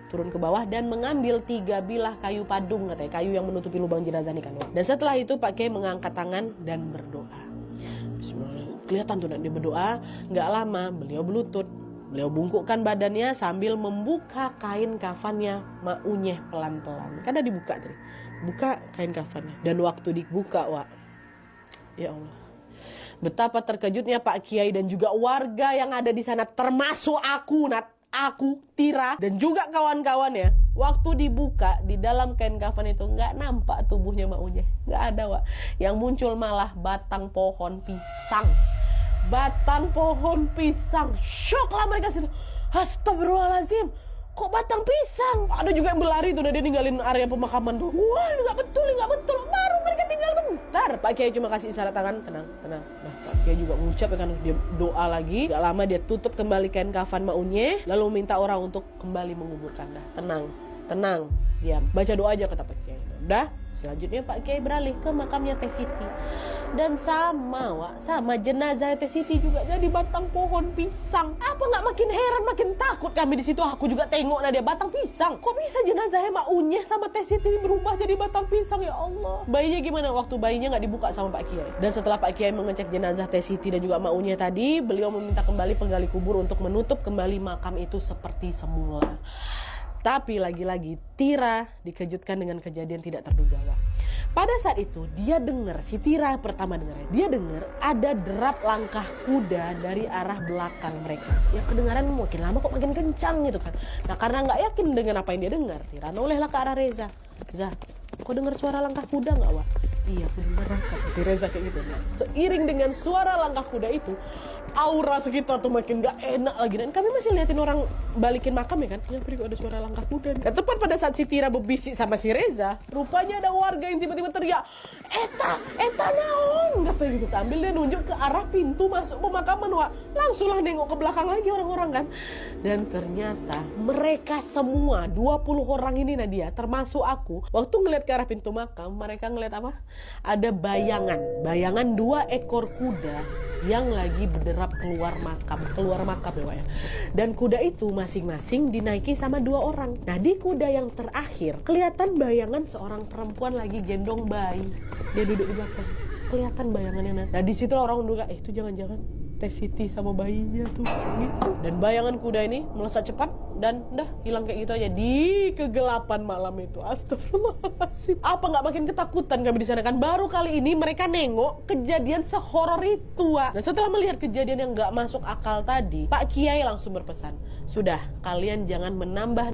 turun ke bawah dan mengambil 3 bilah kayu padung, katanya kayu yang menutupi lubang jenazah nih kan. Dan setelah itu Pak Kiai mengangkat tangan dan berdoa. Bismillah. Kelihatan tuh dia berdoa, nggak lama beliau berlutut. Beliau bungkukkan badannya sambil membuka kain kafannya Maunyeh pelan-pelan. Kan ada dibuka tadi. Buka kain kafannya. Dan waktu dibuka, Wak, ya Allah, betapa terkejutnya Pak Kiai dan juga warga yang ada di sana, termasuk aku, Tira, dan juga kawan-kawannya. Waktu dibuka, di dalam kain kafan itu nggak nampak tubuhnya Maunyeh. Nggak ada, Wak. Yang muncul malah batang pohon pisang. Batang pohon pisang. Syok lah mereka situ. Astagfirullahaladzim, kok batang pisang? Ada juga yang berlari tuh, dia ninggalin area pemakaman tuh. Wah, nggak betul. Baru mereka tinggal bentar. Pak Kiai cuma kasih isyarat tangan, tenang. Nah, Pak Kiai juga mengucap kan, dia doa lagi. Gak lama dia tutup kembali kain kafan Maunyeh, lalu minta orang untuk kembali menguburkan. Tenang, diam. Baca doa aja kata Pak Kiai. Udah, selanjutnya Pak Kiai beralih ke makamnya Teh Siti. Dan sama jenazah Teh Siti juga jadi batang pohon pisang. Apa nggak makin heran, makin takut kami di situ. Aku juga tengok dia batang pisang. Kok bisa jenazahnya Maunyeh sama Teh Siti berubah jadi batang pisang, ya Allah. Bayinya gimana? Waktu bayinya nggak dibuka sama Pak Kiai. Dan setelah Pak Kiai mengecek jenazah Teh Siti dan juga Maunyeh tadi, beliau meminta kembali penggali kubur untuk menutup kembali makam itu seperti semula. Tapi lagi-lagi Tira dikejutkan dengan kejadian tidak terduga, Wak. Pada saat itu dia dengar, si Tira pertama dengarnya, dia dengar ada derap langkah kuda dari arah belakang mereka. Ya kedengaran makin lama kok makin kencang gitu kan. Nah karena nggak yakin dengan apa yang dia dengar, Tira nolehlah ke arah Reza. Zah, kok dengar suara langkah kuda nggak, Wak? Iya, aku dengar, kata si Reza kayak gitu. Nah, seiring dengan suara langkah kuda itu, aura sekitar tuh makin gak enak lagi. Dan kami masih liatin orang balikin makam ya kan. Ya kok ada suara langkah kuda. Dan tepat pada saat si Tira berbisik sama si Reza, rupanya ada warga yang tiba-tiba teriak, Eta naon, katanya gitu. Sambil dia nunjuk ke arah pintu masuk pemakaman, Wak. Langsung lah nengok ke belakang lagi orang-orang kan. Dan ternyata mereka semua 20 orang ini, Nadia, termasuk aku, waktu ngeliat ke arah pintu makam, mereka ngeliat apa? Ada bayangan 2 ekor kuda yang lagi berderap keluar makam ya, Wak, ya. Dan kuda itu masing-masing dinaiki sama 2 orang. Nah di kuda yang terakhir kelihatan bayangan seorang perempuan lagi gendong bayi. Dia duduk di belakang, kelihatan bayangannya. Nah di situ orang menduga, itu jangan-jangan Teh Siti sama bayinya tuh gitu. Dan bayangan kuda ini melesat cepat dan udah hilang kayak gitu aja di kegelapan malam itu. Astagfirullahaladzim. Apa nggak makin ketakutan kami di sana kan? Baru kali ini mereka nengok kejadian sehoror itu, Wak. Nah setelah melihat kejadian yang nggak masuk akal tadi, Pak Kiai langsung berpesan, sudah, kalian jangan menambah